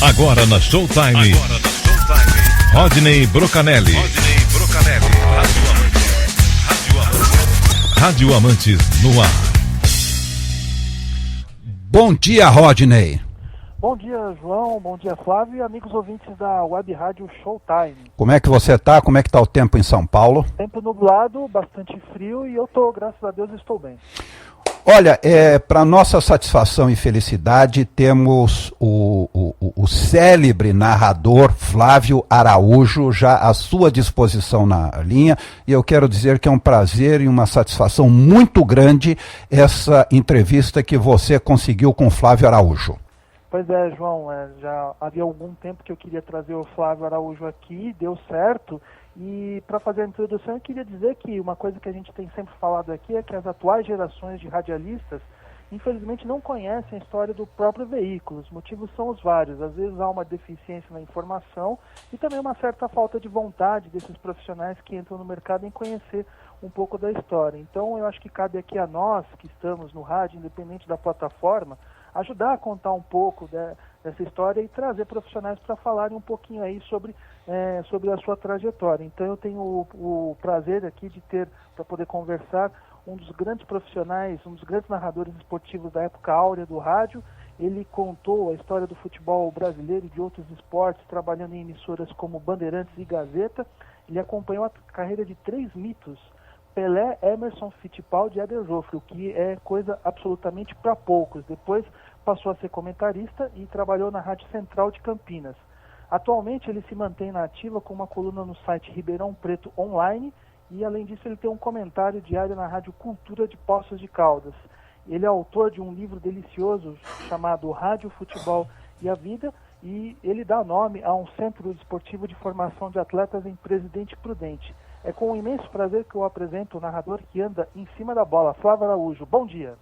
Agora na Showtime. Rodney Brocanelli. Rádio Amantes no ar. Bom dia, Rodney. Bom dia, João. Bom dia, Flávio e amigos ouvintes da Web Rádio Showtime. Como é que você está? Como é que está o tempo em São Paulo? Tempo nublado, bastante frio e eu tô, graças a Deus, estou bem. Olha, para nossa satisfação e felicidade, temos o célebre narrador Flávio Araújo já à sua disposição na linha, e eu quero dizer que é um prazer e uma satisfação muito grande essa entrevista que você conseguiu com Flávio Araújo. Pois é, João, já havia algum tempo que eu queria trazer o Flávio Araújo aqui, deu certo. E para fazer a introdução eu queria dizer que uma coisa que a gente tem sempre falado aqui é que as atuais gerações de radialistas infelizmente não conhecem a história do próprio veículo. Os motivos são os vários. Às vezes há uma deficiência na informação e também uma certa falta de vontade desses profissionais que entram no mercado em conhecer um pouco da história. Então eu acho que cabe aqui a nós que estamos no rádio, independente da plataforma, ajudar a contar um pouco dessa história e trazer profissionais para falarem um pouquinho aí sobre a sua trajetória. Então eu tenho o prazer aqui de ter, para poder conversar, um dos grandes profissionais, um dos grandes narradores esportivos da época áurea do rádio. Ele contou a história do futebol brasileiro e de outros esportes, trabalhando em emissoras como Bandeirantes e Gazeta. Ele acompanhou a carreira de 3 mitos: Pelé, Emerson Fittipaldi e Éder Joffre, o que é coisa absolutamente para poucos. Depois passou a ser comentarista e trabalhou na Rádio Central de Campinas. Atualmente ele se mantém na ativa com uma coluna no site Ribeirão Preto Online e, além disso, ele tem um comentário diário na Rádio Cultura de Poços de Caldas. Ele é autor de um livro delicioso chamado Rádio, Futebol e a Vida, e ele dá nome a um centro esportivo de formação de atletas em Presidente Prudente. É com um imenso prazer que eu apresento o narrador que anda em cima da bola, Flávio Araújo. Bom dia.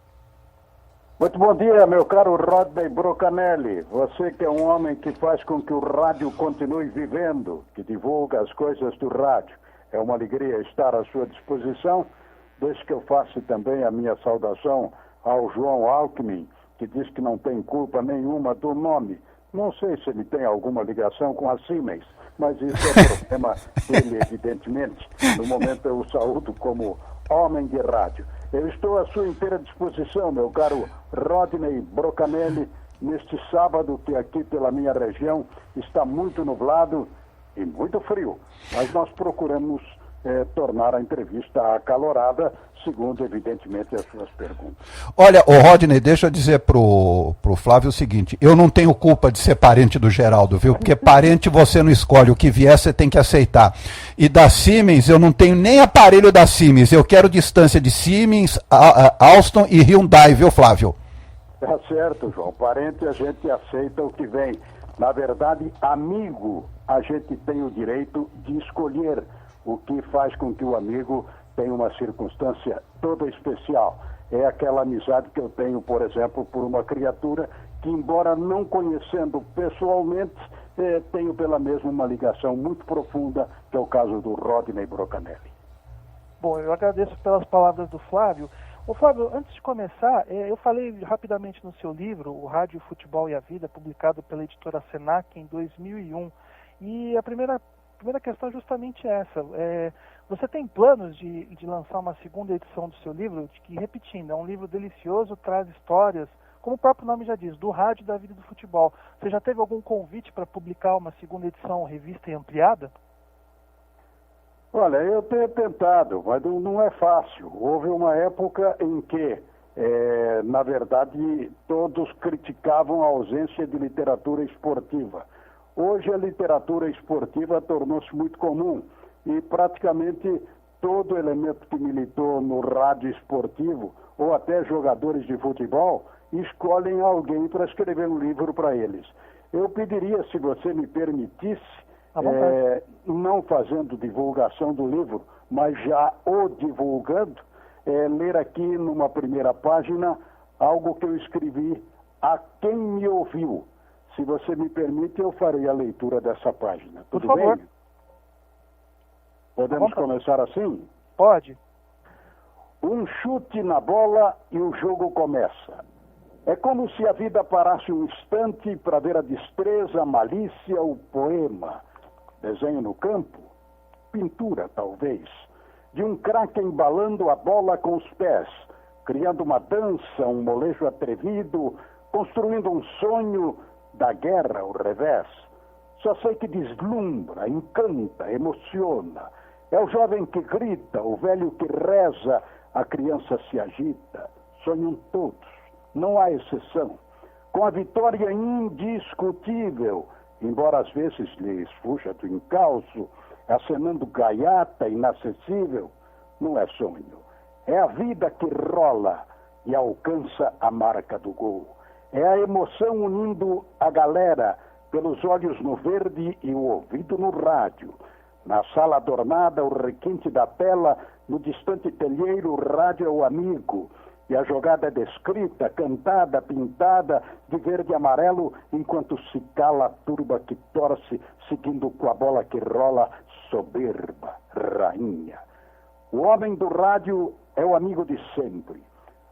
Muito bom dia, meu caro Rodney Brocanelli. Você que é um homem que faz com que o rádio continue vivendo, que divulga as coisas do rádio. É uma alegria estar à sua disposição. Desde que eu faça também a minha saudação ao João Alckmin, que diz que não tem culpa nenhuma do nome. Não sei se ele tem alguma ligação com a Siemens, mas isso é problema dele, evidentemente. No momento eu o saúdo como homem de rádio. Eu estou à sua inteira disposição, meu caro Rodney Brocanelli, neste sábado que aqui pela minha região está muito nublado e muito frio. Mas nós procuramos tornar a entrevista acalorada, segundo, evidentemente, as suas perguntas. Olha, Rodney, deixa eu dizer pro Flávio o seguinte: eu não tenho culpa de ser parente do Geraldo, viu? Porque parente você não escolhe, o que vier você tem que aceitar. E da Siemens, eu não tenho nem aparelho da Siemens, eu quero distância de Siemens, Alstom e Hyundai, viu, Flávio? Tá certo, João. Parente, a gente aceita o que vem. Na verdade, amigo, a gente tem o direito de escolher, o que faz com que o amigo tenha uma circunstância toda especial. É aquela amizade que eu tenho, por exemplo, por uma criatura que, embora não conhecendo pessoalmente, tenho pela mesma uma ligação muito profunda, que é o caso do Rodney Brocanelli. Bom, eu agradeço pelas palavras do Flávio. Ô Flávio, antes de começar, eu falei rapidamente no seu livro, O Rádio, o Futebol e a Vida, publicado pela editora Senac em 2001. E a primeira questão é justamente essa. Você tem planos de lançar uma segunda edição do seu livro? Que, repetindo, é um livro delicioso, traz histórias, como o próprio nome já diz, do rádio e da vida do futebol. Você já teve algum convite para publicar uma segunda edição, revista e ampliada? Olha, eu tenho tentado, mas não é fácil. Houve uma época em que, na verdade, todos criticavam a ausência de literatura esportiva. Hoje a literatura esportiva tornou-se muito comum e praticamente todo elemento que militou no rádio esportivo, ou até jogadores de futebol, escolhem alguém para escrever um livro para eles. Eu pediria, se você me permitisse, não fazendo divulgação do livro, mas já o divulgando, ler aqui numa primeira página algo que eu escrevi a quem me ouviu. Se você me permite, eu farei a leitura dessa página. Tudo Por favor. bem? Podemos começar assim? Pode. Um chute na bola e o jogo começa. É como se a vida parasse um instante para ver a destreza, a malícia, o poema. Desenho no campo, pintura talvez, de um craque embalando a bola com os pés, criando uma dança, um molejo atrevido, construindo um sonho da guerra ao revés. Só sei que deslumbra, encanta, emociona. É o jovem que grita, o velho que reza, a criança se agita. Sonham todos, não há exceção. Com a vitória indiscutível, embora às vezes lhes fuja do encalço, acenando gaiata, inacessível, não é sonho. É a vida que rola e alcança a marca do gol. É a emoção unindo a galera pelos olhos no verde e o ouvido no rádio. Na sala adornada, o requinte da tela, no distante telheiro, o rádio é o amigo. E a jogada é descrita, cantada, pintada, de verde e amarelo, enquanto se cala a turba que torce, seguindo com a bola que rola, soberba, rainha. O homem do rádio é o amigo de sempre.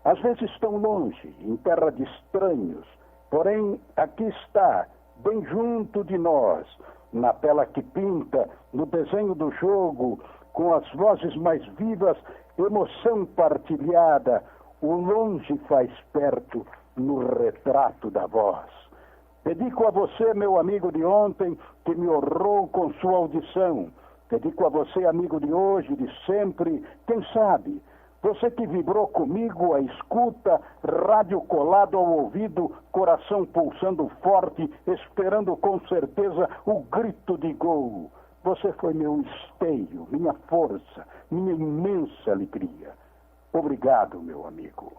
Às vezes tão longe, em terra de estranhos, porém aqui está, bem junto de nós, na tela que pinta, no desenho do jogo, com as vozes mais vivas, emoção partilhada, o longe faz perto no retrato da voz. Dedico a você, meu amigo de ontem, que me honrou com sua audição. Dedico a você, amigo de hoje, de sempre, quem sabe, você que vibrou comigo a escuta, rádio colado ao ouvido, coração pulsando forte, esperando com certeza o grito de gol. Você foi meu esteio, minha força, minha imensa alegria. Obrigado, meu amigo.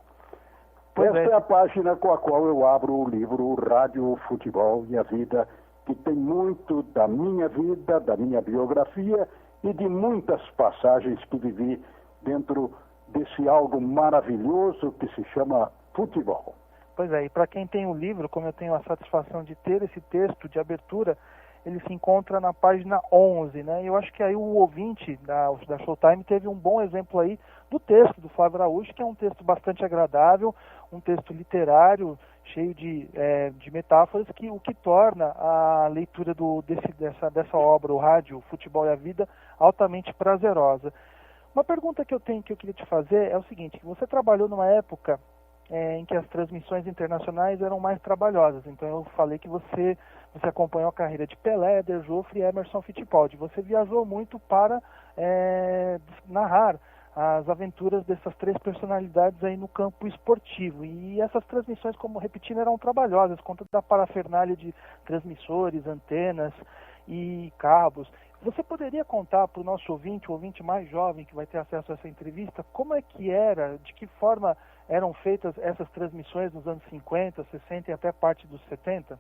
Esta é a página com a qual eu abro o livro Rádio, Futebol e a Vida, que tem muito da minha vida, da minha biografia e de muitas passagens que vivi dentro desse algo maravilhoso que se chama futebol. Pois é, e para quem tem o livro, como eu tenho a satisfação de ter esse texto de abertura, ele se encontra na página 11, né? E eu acho que aí o ouvinte da Showtime teve um bom exemplo aí do texto do Flávio Araújo, que é um texto bastante agradável, um texto literário, cheio de metáforas, o que torna a leitura dessa obra, o Rádio, o Futebol e a Vida, altamente prazerosa. Uma pergunta que eu queria te fazer é o seguinte, que você trabalhou numa época em que as transmissões internacionais eram mais trabalhosas. Então eu falei que você acompanhou a carreira de Pelé, Der Joffre e Emerson Fittipaldi. Você viajou muito para narrar as aventuras dessas três personalidades aí no campo esportivo. E essas transmissões, como repetindo, eram trabalhosas, com toda a parafernália de transmissores, antenas e cabos. Você poderia contar para o nosso ouvinte, o ouvinte mais jovem que vai ter acesso a essa entrevista, como é que era, de que forma eram feitas essas transmissões nos anos 50, 60 e até parte dos 70?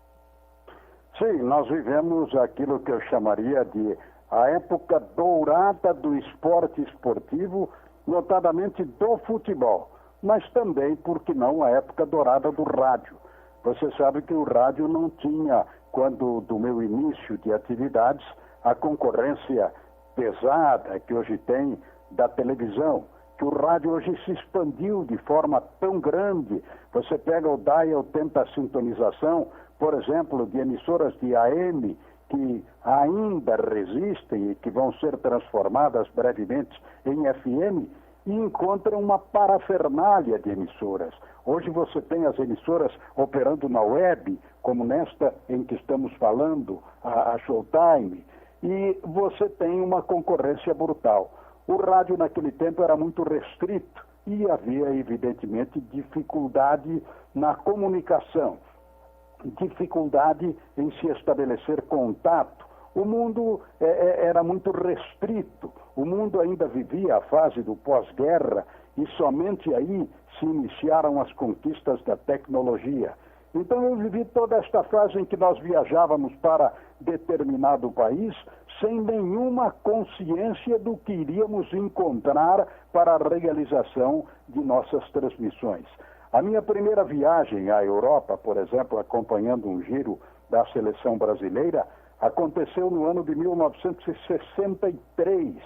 Sim, nós vivemos aquilo que eu chamaria de a época dourada do esporte esportivo, notadamente do futebol, mas também, por que não, a época dourada do rádio. Você sabe que o rádio não tinha, quando do meu início de atividades, a concorrência pesada que hoje tem da televisão, que o rádio hoje se expandiu de forma tão grande. Você pega o dial, tenta a sintonização, por exemplo, de emissoras de AM, que ainda resistem e que vão ser transformadas brevemente em FM, e encontra uma parafernália de emissoras. Hoje você tem as emissoras operando na web, como nesta em que estamos falando, a Showtime, e você tem uma concorrência brutal. O rádio naquele tempo era muito restrito e havia, evidentemente, dificuldade na comunicação, dificuldade em se estabelecer contato. O mundo era muito restrito, o mundo ainda vivia a fase do pós-guerra e somente aí se iniciaram as conquistas da tecnologia. Então eu vivi toda esta fase em que nós viajávamos para determinado país sem nenhuma consciência do que iríamos encontrar para a realização de nossas transmissões. A minha primeira viagem à Europa, por exemplo, acompanhando um giro da seleção brasileira, aconteceu no ano de 1963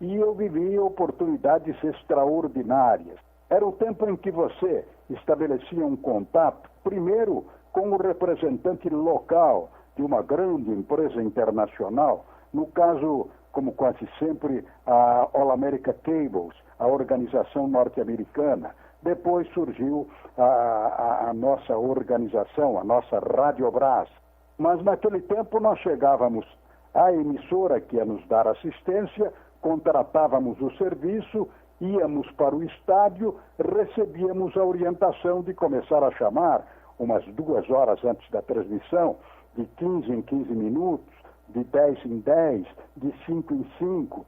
e eu vivi oportunidades extraordinárias. Era o tempo em que você estabelecia um contato, primeiro com o representante local de uma grande empresa internacional, no caso, como quase sempre, a All America Cables, a organização norte-americana. Depois surgiu a nossa organização, a nossa Radiobras. Mas naquele tempo nós chegávamos à emissora que ia nos dar assistência, contratávamos o serviço, íamos para o estádio, recebíamos a orientação de começar a chamar umas 2 horas antes da transmissão, de 15 em 15 minutos, de 10 em 10, de 5 em 5.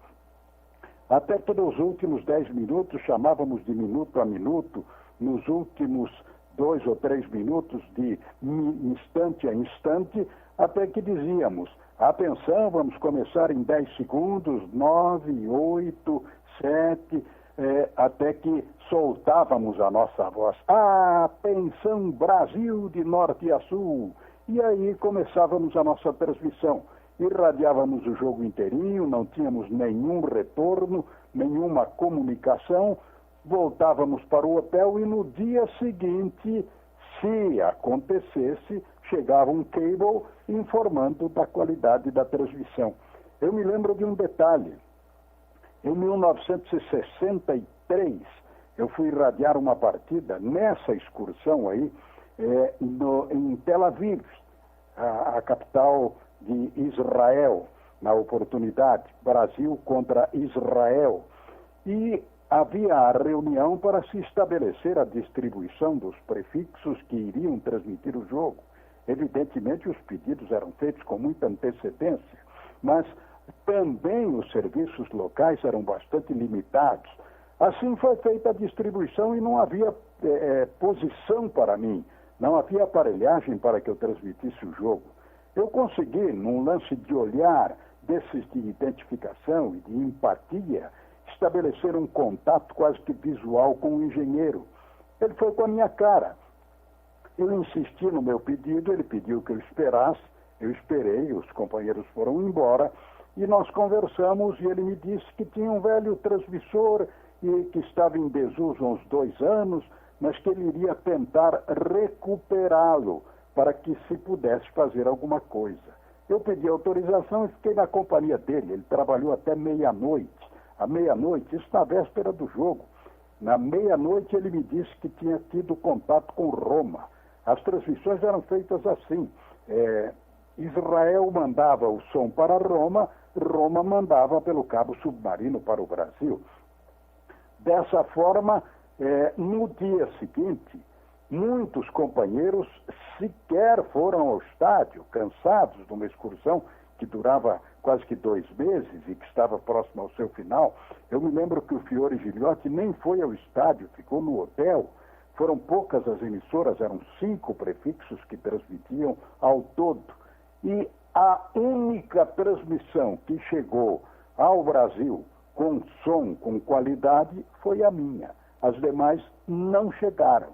Até que nos últimos 10 minutos chamávamos de minuto a minuto, nos últimos 2 ou 3 minutos de instante a instante, até que dizíamos, atenção, vamos começar em 10 segundos, 9, 8, 7, até que soltávamos a nossa voz. Atenção, Brasil de norte a sul! E aí começávamos a nossa transmissão. Irradiávamos o jogo inteirinho, não tínhamos nenhum retorno, nenhuma comunicação, voltávamos para o hotel e no dia seguinte, se acontecesse, chegava um cable informando da qualidade da transmissão. Eu me lembro de um detalhe. Em 1963, eu fui irradiar uma partida nessa excursão aí, em Tel Aviv, a capital de Israel, na oportunidade, Brasil contra Israel. E havia a reunião para se estabelecer a distribuição dos prefixos que iriam transmitir o jogo. Evidentemente, os pedidos eram feitos com muita antecedência, mas também os serviços locais eram bastante limitados. Assim foi feita a distribuição e não havia posição para mim, não havia aparelhagem para que eu transmitisse o jogo. Eu consegui, num lance de olhar, desses de identificação e de empatia, estabelecer um contato quase que visual com o engenheiro. Ele foi com a minha cara. Eu insisti no meu pedido, ele pediu que eu esperasse, eu esperei, os companheiros foram embora, e nós conversamos e ele me disse que tinha um velho transmissor e que estava em desuso há uns 2 anos, mas que ele iria tentar recuperá-lo para que se pudesse fazer alguma coisa. Eu pedi autorização e fiquei na companhia dele. Ele trabalhou até meia-noite. À meia-noite, isso na véspera do jogo. Na meia-noite ele me disse que tinha tido contato com Roma. As transmissões eram feitas assim. Israel mandava o som para Roma, Roma mandava pelo cabo submarino para o Brasil. Dessa forma, no dia seguinte, muitos companheiros sequer foram ao estádio, cansados de uma excursão que durava quase que 2 meses e que estava próximo ao seu final. Eu me lembro que o Fiore Giliotti nem foi ao estádio, ficou no hotel. Foram poucas as emissoras, eram 5 prefixos que transmitiam ao todo. E a única transmissão que chegou ao Brasil com som, com qualidade, foi a minha. As demais não chegaram.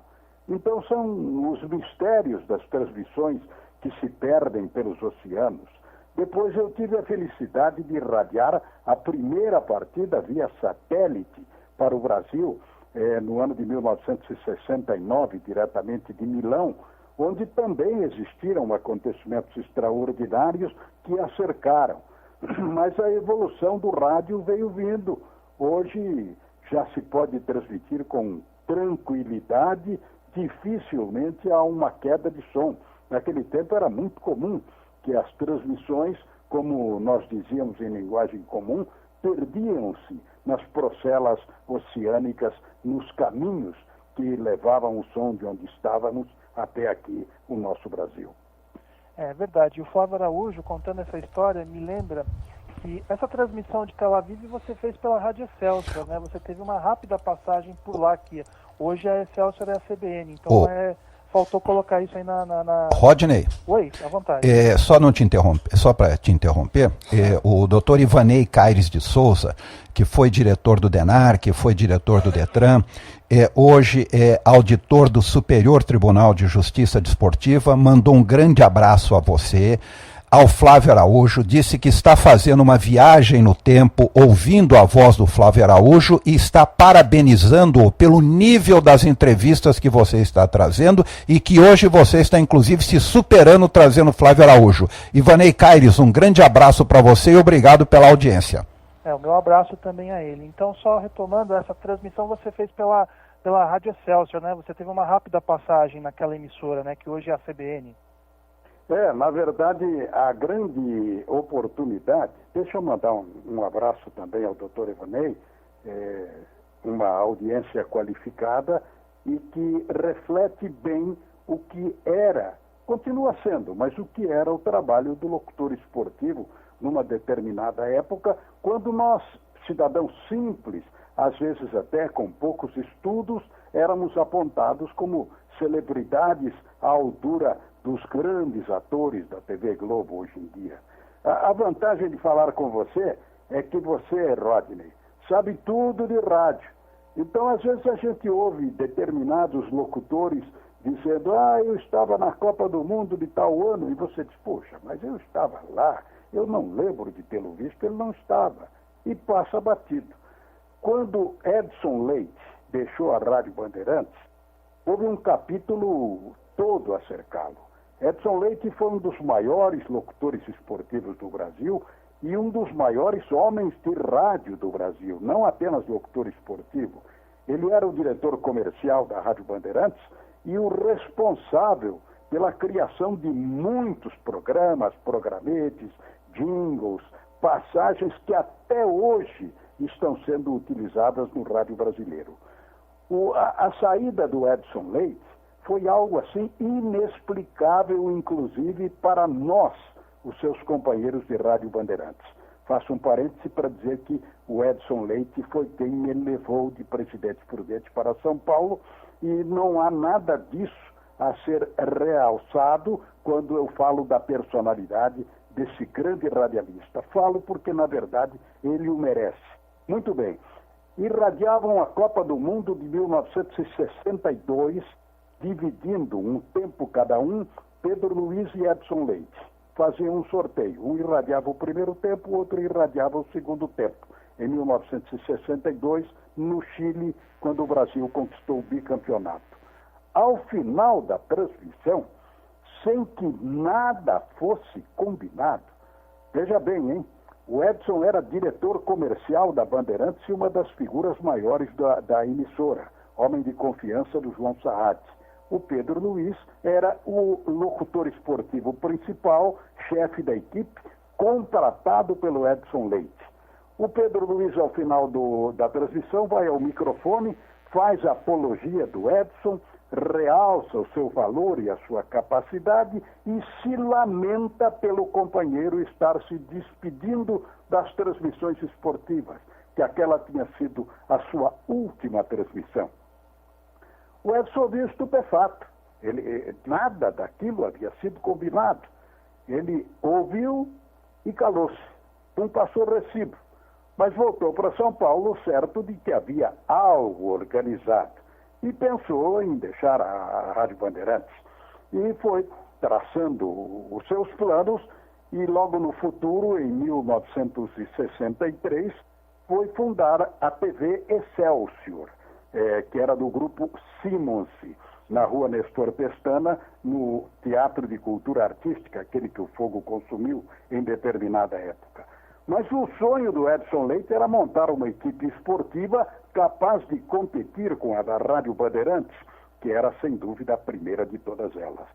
Então são os mistérios das transmissões que se perdem pelos oceanos. Depois eu tive a felicidade de irradiar a primeira partida via satélite para o Brasil, no ano de 1969, diretamente de Milão, onde também existiram acontecimentos extraordinários que a cercaram. Mas a evolução do rádio veio vindo. Hoje já se pode transmitir com tranquilidade, dificilmente há uma queda de som. Naquele tempo era muito comum que as transmissões, como nós dizíamos em linguagem comum, perdiam-se nas procelas oceânicas, nos caminhos que levavam o som de onde estávamos até aqui, o nosso Brasil. É verdade. E o Flávio Araújo, contando essa história, me lembra que essa transmissão de Tel Aviv você fez pela Rádio Excelsior, né? Você teve uma rápida passagem por lá, que hoje a Excelsior é a CBN, então faltou colocar isso aí na... Rodney. Oi, à vontade. Só para te interromper, o doutor Ivanei Caires de Souza, que foi diretor do DENAR, que foi diretor do DETRAN, hoje é auditor do Superior Tribunal de Justiça Desportiva, mandou um grande abraço a você, ao Flávio Araújo, disse que está fazendo uma viagem no tempo, ouvindo a voz do Flávio Araújo e está parabenizando-o pelo nível das entrevistas que você está trazendo e que hoje você está, inclusive, se superando trazendo o Flávio Araújo. Ivanei Caires, um grande abraço para você e obrigado pela audiência. O meu abraço também a ele. Então, só retomando, essa transmissão você fez pela Rádio Excelsior, né? Você teve uma rápida passagem naquela emissora, né? Que hoje é a CBN. Na verdade, a grande oportunidade, deixa eu mandar um abraço também ao doutor Ivanei, uma audiência qualificada e que reflete bem o que era, continua sendo, mas o que era o trabalho do locutor esportivo numa determinada época, quando nós, cidadãos simples, às vezes até com poucos estudos, éramos apontados como celebridades à altura dos grandes atores da TV Globo hoje em dia. A vantagem de falar com você é que você, Rodney, sabe tudo de rádio. Então, às vezes a gente ouve determinados locutores dizendo, eu estava na Copa do Mundo de tal ano, e você diz, poxa, mas eu estava lá, eu não lembro de tê-lo visto, ele não estava, e passa batido. Quando Edson Leite deixou a Rádio Bandeirantes, houve um capítulo todo a cercá-lo. Edson Leite foi um dos maiores locutores esportivos do Brasil e um dos maiores homens de rádio do Brasil, não apenas locutor esportivo. Ele era o diretor comercial da Rádio Bandeirantes e o responsável pela criação de muitos programas, programetes, jingles, passagens que até hoje estão sendo utilizadas no rádio brasileiro. A saída do Edson Leite foi algo assim inexplicável, inclusive para nós, os seus companheiros de Rádio Bandeirantes. Faço um parêntese para dizer que o Edson Leite foi quem me levou de Presidente Prudente para São Paulo e não há nada disso a ser realçado quando eu falo da personalidade desse grande radialista. Falo porque, na verdade, ele o merece. Muito bem. Irradiavam a Copa do Mundo de 1962, dividindo um tempo cada um, Pedro Luiz e Edson Leite. Faziam um sorteio. Um irradiava o primeiro tempo, o outro irradiava o segundo tempo. Em 1962, no Chile, quando o Brasil conquistou o bicampeonato. Ao final da transmissão, sem que nada fosse combinado, veja bem, hein? O Edson era diretor comercial da Bandeirantes e uma das figuras maiores da emissora, homem de confiança do João Saad. O Pedro Luiz era o locutor esportivo principal, chefe da equipe, contratado pelo Edson Leite. O Pedro Luiz, ao final da transmissão, vai ao microfone, faz a apologia do Edson, realça o seu valor e a sua capacidade e se lamenta pelo companheiro estar se despedindo das transmissões esportivas, que aquela tinha sido a sua última transmissão. O Edson viu estupefato. Nada daquilo havia sido combinado. Ele ouviu e calou-se. Não passou recibo, mas voltou para São Paulo certo de que havia algo organizado. E pensou em deixar a Rádio Bandeirantes. E foi traçando os seus planos e logo no futuro, em 1963, foi fundar a TV Excelsior, que era do grupo Simonsi, na rua Nestor Pestana, no Teatro de Cultura Artística, aquele que o fogo consumiu em determinada época. Mas o sonho do Edson Leite era montar uma equipe esportiva capaz de competir com a da Rádio Bandeirantes, que era, sem dúvida, a primeira de todas elas.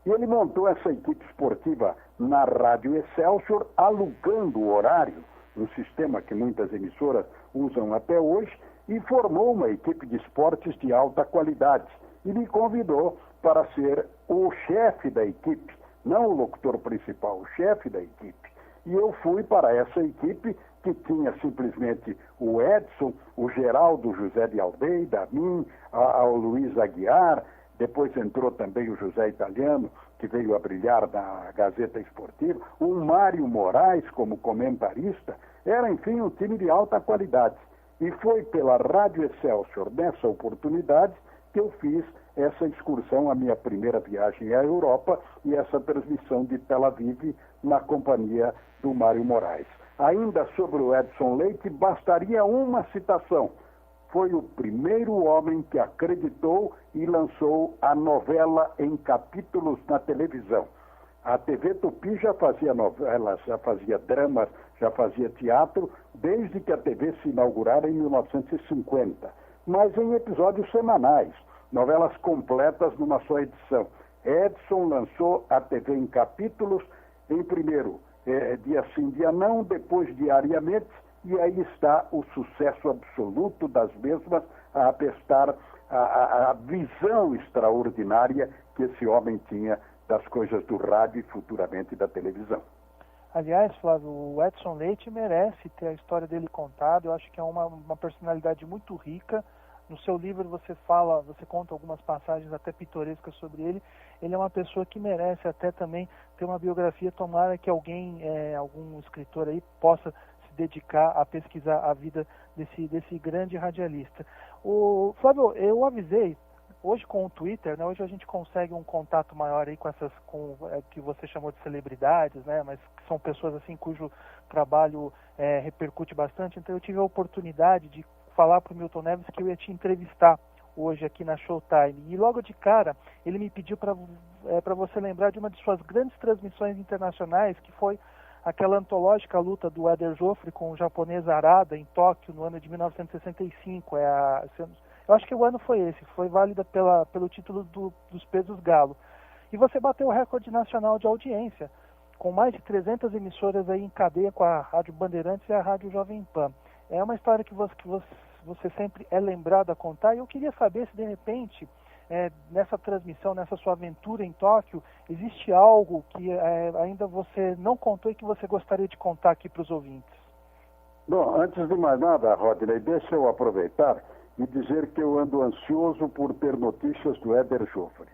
E ele montou essa equipe esportiva na Rádio Excelsior, alugando o horário, um sistema que muitas emissoras usam até hoje, e formou uma equipe de esportes de alta qualidade. E me convidou para ser o chefe da equipe, não o locutor principal, o chefe da equipe. E eu fui para essa equipe que tinha simplesmente o Edson, o Geraldo José de Almeida, a mim, ao Luiz Aguiar, depois entrou também o José Italiano, que veio a brilhar na Gazeta Esportiva, o Mário Moraes como comentarista, era enfim um time de alta qualidade. E foi pela Rádio Excelsior, nessa oportunidade, que eu fiz essa excursão, a minha primeira viagem à Europa e essa transmissão de Tel Aviv na companhia do Mário Moraes. Ainda sobre o Edson Leite, bastaria uma citação. Foi o primeiro homem que acreditou e lançou a novela em capítulos na televisão. A TV Tupi já fazia novelas, já fazia dramas, já fazia teatro, desde que a TV se inaugurara em 1950, mas em episódios semanais, novelas completas numa só edição. Edson lançou a TV em capítulos, em primeiro, dia sim, dia não, depois diariamente, e aí está o sucesso absoluto das mesmas, a atestar a visão extraordinária que esse homem tinha das coisas do rádio e futuramente da televisão. Aliás, Flávio, o Edson Leite merece ter a história dele contada. Eu acho que é uma personalidade muito rica. No seu livro você conta algumas passagens até pitorescas sobre ele. Ele é uma pessoa que merece até também ter uma biografia. Tomara que alguém, algum escritor aí, possa se dedicar a pesquisar a vida desse grande radialista. Flávio, eu avisei, hoje com o Twitter, né, hoje a gente consegue um contato maior aí com que você chamou de celebridades, né, mas que são pessoas assim cujo trabalho repercute bastante. Então eu tive a oportunidade de falar para o Milton Neves que eu ia te entrevistar hoje aqui na Showtime. E logo de cara ele me pediu para você lembrar de uma de suas grandes transmissões internacionais, que foi aquela antológica luta do Éder Joffre com o japonês Harada em Tóquio no ano de 1965. Eu acho que o ano foi esse, foi válida pelo título dos pesos galo. E você bateu o recorde nacional de audiência, com mais de 300 emissoras aí em cadeia com a Rádio Bandeirantes e a Rádio Jovem Pan. É uma história que você sempre é lembrado a contar, e eu queria saber se de repente, nessa transmissão, nessa sua aventura em Tóquio, existe algo que ainda você não contou e que você gostaria de contar aqui para os ouvintes. Bom, antes de mais nada, Rodney, deixa eu aproveitar e dizer que eu ando ansioso por ter notícias do Éder Joffre.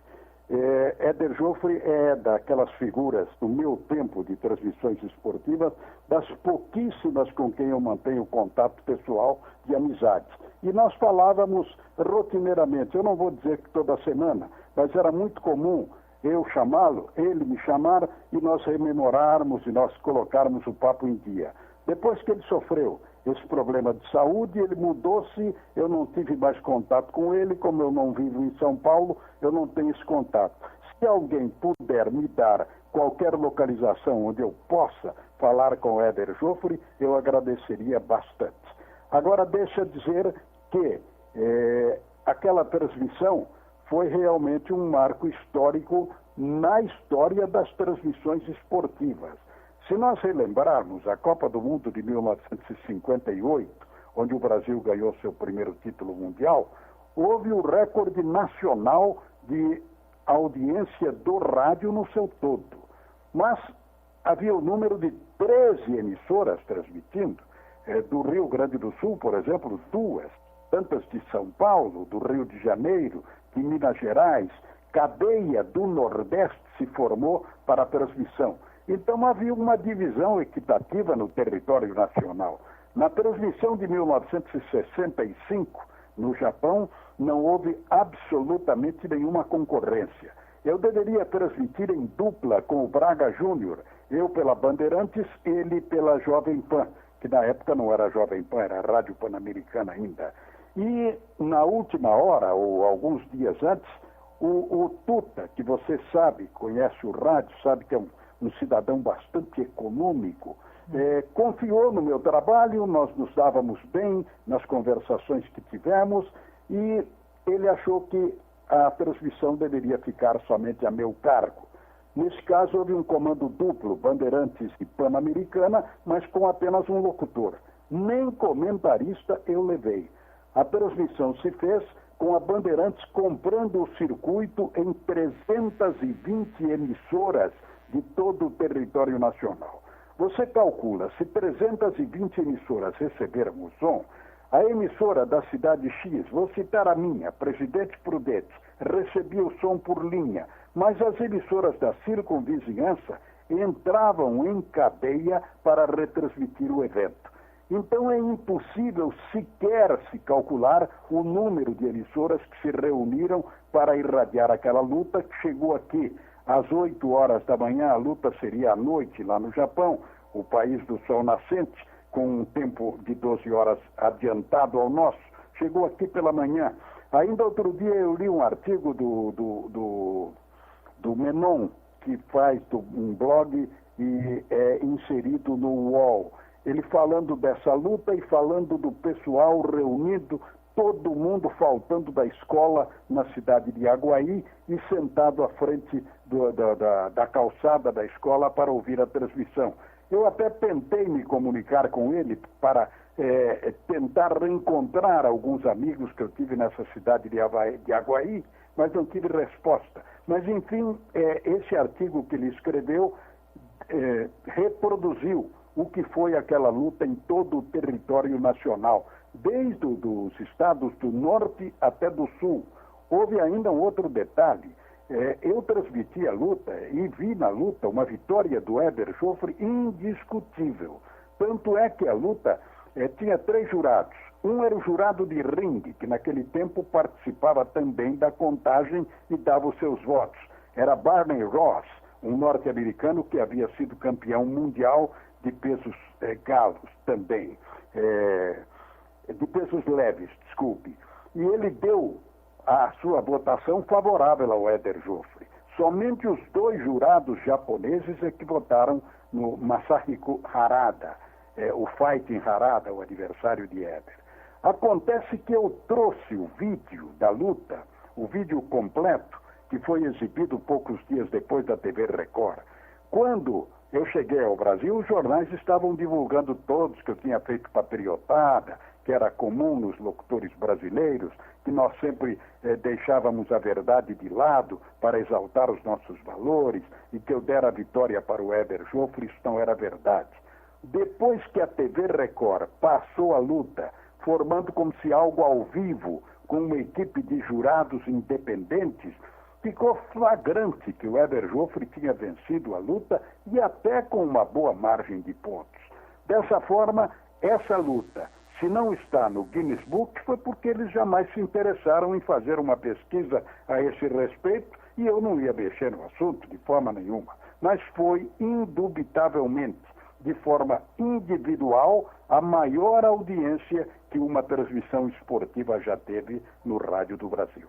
Éder Joffre é daquelas figuras do meu tempo de transmissões esportivas, das pouquíssimas com quem eu mantenho contato pessoal de amizade. E nós falávamos rotineiramente, eu não vou dizer que toda semana, mas era muito comum eu chamá-lo, ele me chamar e nós rememorarmos e nós colocarmos o papo em dia. Depois que ele sofreu esse problema de saúde, ele mudou-se, eu não tive mais contato com ele, como eu não vivo em São Paulo, eu não tenho esse contato. Se alguém puder me dar qualquer localização onde eu possa falar com o Éder Joffre, eu agradeceria bastante. Agora, deixa eu dizer que aquela transmissão foi realmente um marco histórico na história das transmissões esportivas. Se nós relembrarmos a Copa do Mundo de 1958, onde o Brasil ganhou seu primeiro título mundial, houve o recorde nacional de audiência do rádio no seu todo. Mas havia o número de 13 emissoras transmitindo, do Rio Grande do Sul, por exemplo, 2, tantas de São Paulo, do Rio de Janeiro, de Minas Gerais, cadeia do Nordeste se formou para a transmissão. Então havia uma divisão equitativa no território nacional. Na transmissão de 1965, no Japão, não houve absolutamente nenhuma concorrência. Eu deveria transmitir em dupla com o Braga Júnior, eu pela Bandeirantes, ele pela Jovem Pan, que na época não era Jovem Pan, era Rádio Pan-Americana ainda. E na última hora, ou alguns dias antes, o Tuta, que você sabe, conhece o rádio, sabe que é um cidadão bastante econômico, confiou no meu trabalho, nós nos dávamos bem nas conversações que tivemos e ele achou que a transmissão deveria ficar somente a meu cargo. Nesse caso, houve um comando duplo, Bandeirantes e Pan-Americana, mas com apenas um locutor. Nem comentarista eu levei. A transmissão se fez com a Bandeirantes comprando o circuito em 320 emissoras de todo o território nacional. Você calcula, se 320 emissoras receberam o som, a emissora da cidade X, vou citar a minha, Presidente Prudente, recebia o som por linha, mas as emissoras da circunvizinhança entravam em cadeia para retransmitir o evento. Então é impossível sequer se calcular o número de emissoras que se reuniram para irradiar aquela luta, que chegou aqui às 8 horas da manhã. A luta seria à noite lá no Japão, o país do sol nascente, com um tempo de 12 horas adiantado ao nosso. Chegou aqui pela manhã. Ainda outro dia eu li um artigo do Menon, que faz um blog e é inserido no UOL. Ele falando dessa luta e falando do pessoal reunido, todo mundo faltando da escola na cidade de Aguaí e sentado à frente da calçada da escola para ouvir a transmissão. Eu até tentei me comunicar com ele para tentar reencontrar alguns amigos que eu tive nessa cidade de Aguaí, mas não tive resposta. Mas, enfim, esse artigo que ele escreveu reproduziu o que foi aquela luta em todo o território nacional, desde os estados do norte até do sul. Houve ainda um outro detalhe. Eu transmiti a luta e vi na luta uma vitória do Éder Joffre indiscutível. Tanto é que a luta tinha 3 jurados. Um era o jurado de ringue, que naquele tempo participava também da contagem e dava os seus votos. Era Barney Ross, um norte-americano que havia sido campeão mundial de pesos galos também, de pesos leves, desculpe. E ele deu a sua votação favorável ao Éder Joffre. Somente os 2 jurados japoneses é que votaram no Masahiko Harada, o Fighting Harada, o adversário de Éder. Acontece que eu trouxe o vídeo da luta, o vídeo completo, que foi exibido poucos dias depois da TV Record. Quando eu cheguei ao Brasil, os jornais estavam divulgando todos que eu tinha feito patriotada, que era comum nos locutores brasileiros, que nós sempre deixávamos a verdade de lado para exaltar os nossos valores e que eu dera a vitória para o Éder Joffre. Isso não era verdade. Depois que a TV Record passou a luta, formando como se algo ao vivo, com uma equipe de jurados independentes, ficou flagrante que o Éder Joffre tinha vencido a luta e até com uma boa margem de pontos. Dessa forma, essa luta, se não está no Guinness Book, foi porque eles jamais se interessaram em fazer uma pesquisa a esse respeito e eu não ia mexer no assunto de forma nenhuma. Mas foi, indubitavelmente, de forma individual, a maior audiência que uma transmissão esportiva já teve no rádio do Brasil.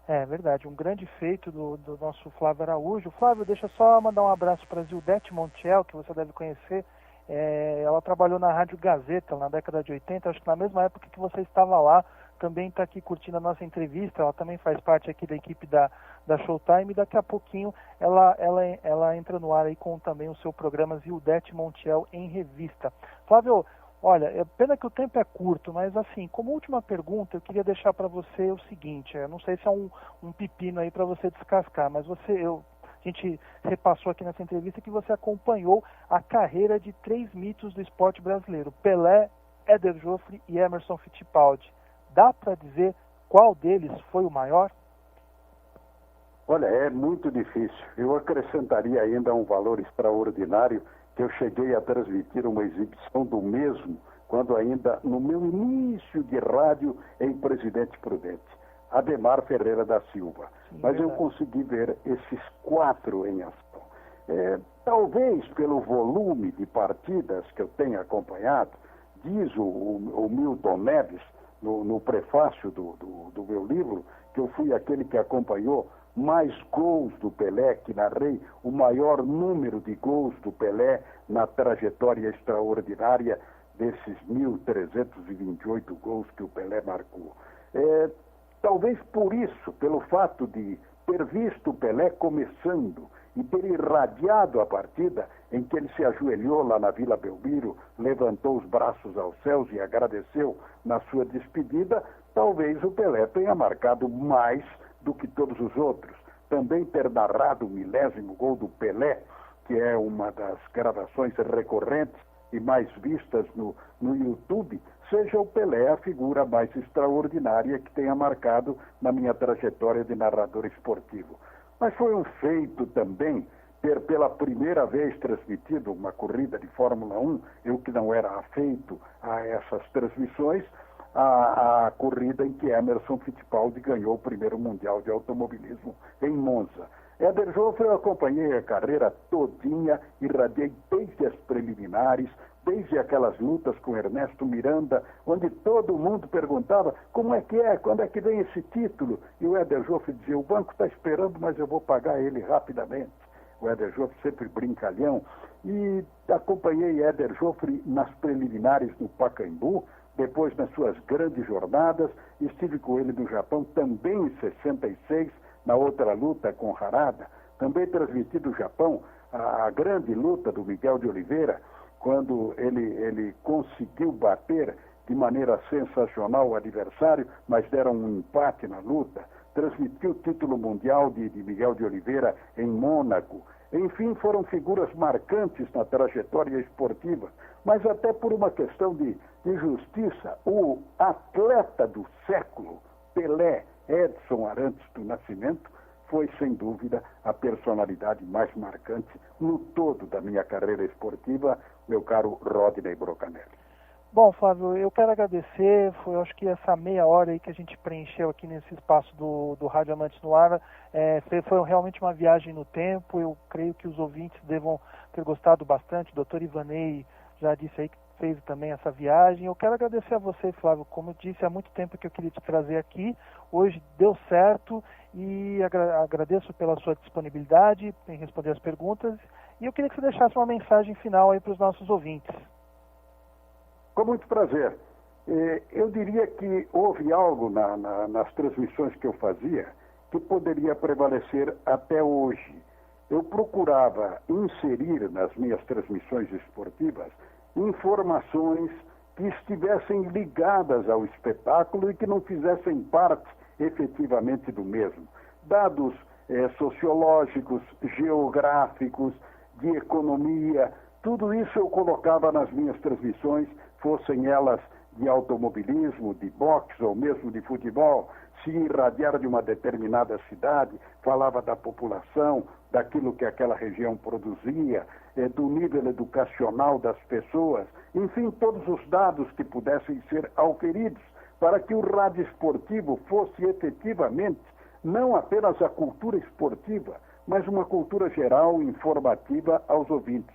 É verdade, um grande feito do nosso Flávio Araújo. Flávio, deixa só mandar um abraço para a Zildete Montiel, que você deve conhecer. Ela trabalhou na Rádio Gazeta na década de 80, acho que na mesma época que você estava lá, também está aqui curtindo a nossa entrevista. Ela também faz parte aqui da equipe da Showtime e daqui a pouquinho ela entra no ar aí com também o seu programa Zildete Montiel em Revista. Flávio, olha, é pena que o tempo é curto, mas assim, como última pergunta, eu queria deixar para você o seguinte, eu não sei se é um pepino aí para você descascar, mas a gente repassou aqui nessa entrevista que você acompanhou a carreira de 3 mitos do esporte brasileiro, Pelé, Éder Joffre e Emerson Fittipaldi. Dá para dizer qual deles foi o maior? Olha, é muito difícil. Eu acrescentaria ainda um valor extraordinário, que eu cheguei a transmitir uma exibição do mesmo, quando ainda no meu início de rádio em Presidente Prudente, Ademar Ferreira da Silva. Sim, mas verdade. Eu consegui ver esses 4 em ação. Talvez pelo volume de partidas que eu tenha acompanhado, diz o Milton Neves, no prefácio do meu livro, que eu fui aquele que acompanhou mais gols do Pelé, que narrei o maior número de gols do Pelé na trajetória extraordinária desses 1.328 gols que o Pelé marcou. Talvez por isso, pelo fato de ter visto o Pelé começando e ter irradiado a partida em que ele se ajoelhou lá na Vila Belmiro, levantou os braços aos céus e agradeceu na sua despedida, talvez o Pelé tenha marcado mais do que todos os outros. Também ter narrado o 1000º gol do Pelé, que é uma das gravações recorrentes e mais vistas no YouTube, seja o Pelé a figura mais extraordinária que tenha marcado na minha trajetória de narrador esportivo. Mas foi um feito também ter pela primeira vez transmitido uma corrida de Fórmula 1, eu que não era afeito a essas transmissões, a corrida em que Emerson Fittipaldi ganhou o primeiro Mundial de Automobilismo em Monza. Éder Joffre, eu acompanhei a carreira todinha, irradiei desde as preliminares, desde aquelas lutas com Ernesto Miranda, onde todo mundo perguntava como é, quando é que vem esse título? E o Éder Joffre dizia, o banco está esperando, mas eu vou pagar ele rapidamente. O Éder Joffre sempre brincalhão. E acompanhei Éder Joffre nas preliminares no Pacaembu, depois nas suas grandes jornadas, estive com ele no Japão também em 66, na outra luta com Harada, também transmiti do Japão a grande luta do Miguel de Oliveira, quando ele conseguiu bater de maneira sensacional o adversário, mas deram um empate na luta. Transmitiu o título mundial de Miguel de Oliveira em Mônaco. Enfim, foram figuras marcantes na trajetória esportiva, mas até por uma questão de justiça, o atleta do século, Pelé, Edson Arantes do Nascimento, foi, sem dúvida, a personalidade mais marcante no todo da minha carreira esportiva, meu caro Rodney Brocanelli. Bom, Flávio, eu quero agradecer, eu acho que essa meia hora aí que a gente preencheu aqui nesse espaço do Rádio Amantes no Ar, foi realmente uma viagem no tempo, eu creio que os ouvintes devam ter gostado bastante, o Dr. Ivanei já disse aí que fez também essa viagem. Eu quero agradecer a você, Flávio, como eu disse, há muito tempo que eu queria te trazer aqui, hoje deu certo e agradeço pela sua disponibilidade em responder as perguntas e eu queria que você deixasse uma mensagem final aí para os nossos ouvintes. Com muito prazer. Eu diria que houve algo nas transmissões que eu fazia que poderia prevalecer até hoje. Eu procurava inserir nas minhas transmissões esportivas informações que estivessem ligadas ao espetáculo e que não fizessem parte efetivamente do mesmo. Dados sociológicos, geográficos, de economia, tudo isso eu colocava nas minhas transmissões, fossem elas de automobilismo, de boxe ou mesmo de futebol. Se irradiar de uma determinada cidade, falava da população, daquilo que aquela região produzia, do nível educacional das pessoas, enfim, todos os dados que pudessem ser auferidos para que o rádio esportivo fosse efetivamente não apenas a cultura esportiva, mas uma cultura geral informativa aos ouvintes.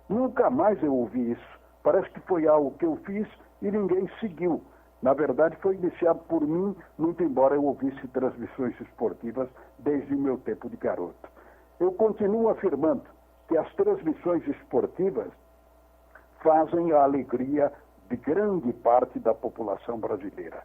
Nunca mais eu ouvi isso. Parece que foi algo que eu fiz e ninguém seguiu. Na verdade, foi iniciado por mim, muito embora eu ouvisse transmissões esportivas desde o meu tempo de garoto. Eu continuo afirmando que as transmissões esportivas fazem a alegria de grande parte da população brasileira.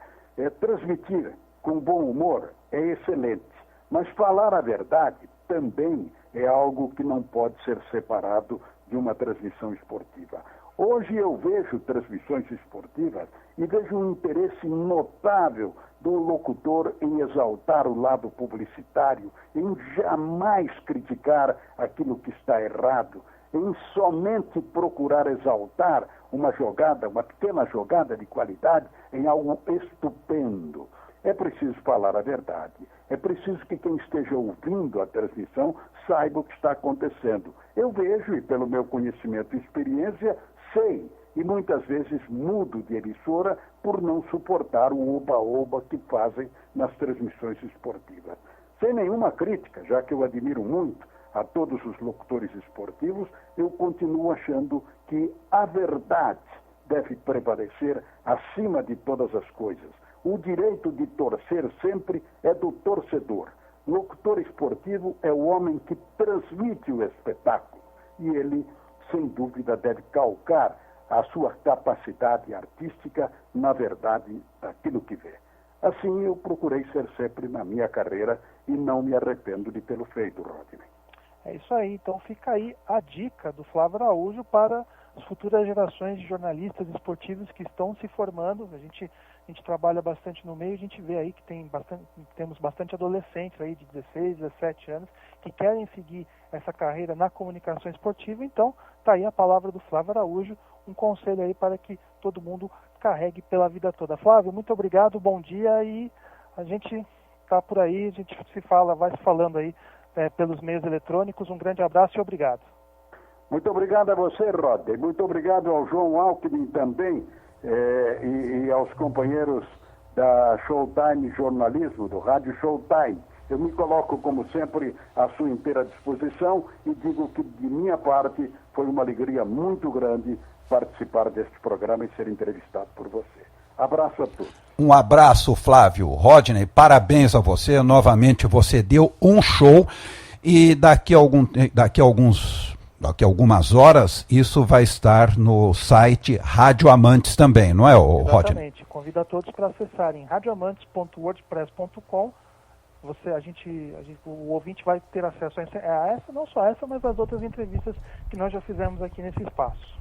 Transmitir com bom humor é excelente, mas falar a verdade também é algo que não pode ser separado de uma transmissão esportiva. Hoje eu vejo transmissões esportivas e vejo um interesse notável do locutor em exaltar o lado publicitário, em jamais criticar aquilo que está errado, em somente procurar exaltar uma pequena jogada de qualidade em algo estupendo. É preciso falar a verdade. É preciso que quem esteja ouvindo a transmissão saiba o que está acontecendo. Eu vejo, e pelo meu conhecimento e experiência, sei, e muitas vezes mudo de emissora por não suportar o oba-oba que fazem nas transmissões esportivas. Sem nenhuma crítica, já que eu admiro muito a todos os locutores esportivos, eu continuo achando que a verdade deve prevalecer acima de todas as coisas. O direito de torcer sempre é do torcedor. Locutor esportivo é o homem que transmite o espetáculo e ele, sem dúvida, deve calcar a sua capacidade artística na verdade daquilo que vê. Assim eu procurei ser sempre na minha carreira e não me arrependo de tê-lo feito, Rodney. É isso aí, então fica aí a dica do Flávio Araújo para as futuras gerações de jornalistas esportivos que estão se formando. A gente trabalha bastante no meio, a gente vê aí que temos bastante adolescentes aí de 16, 17 anos que querem seguir essa carreira na comunicação esportiva. Então, está aí a palavra do Flávio Araújo, um conselho aí para que todo mundo carregue pela vida toda. Flávio, muito obrigado, bom dia e a gente está por aí, a gente vai se falando aí pelos meios eletrônicos. Um grande abraço e obrigado. Muito obrigado a você, Rodney. Muito obrigado ao João Alckmin também e aos companheiros da Showtime Jornalismo, do Rádio Showtime. Eu me coloco, como sempre, à sua inteira disposição e digo que, de minha parte, foi uma alegria muito grande participar deste programa e ser entrevistado por você. Abraço a todos. Um abraço, Flávio. Rodney, parabéns a você. Novamente, você deu um show e daqui a algumas horas, isso vai estar no site Rádio Amantes também, não é, Rodney? Exatamente. Convido a todos para acessarem radioamantes.wordpress.com. O ouvinte vai ter acesso a essa, não só essa, mas as outras entrevistas que nós já fizemos aqui nesse espaço.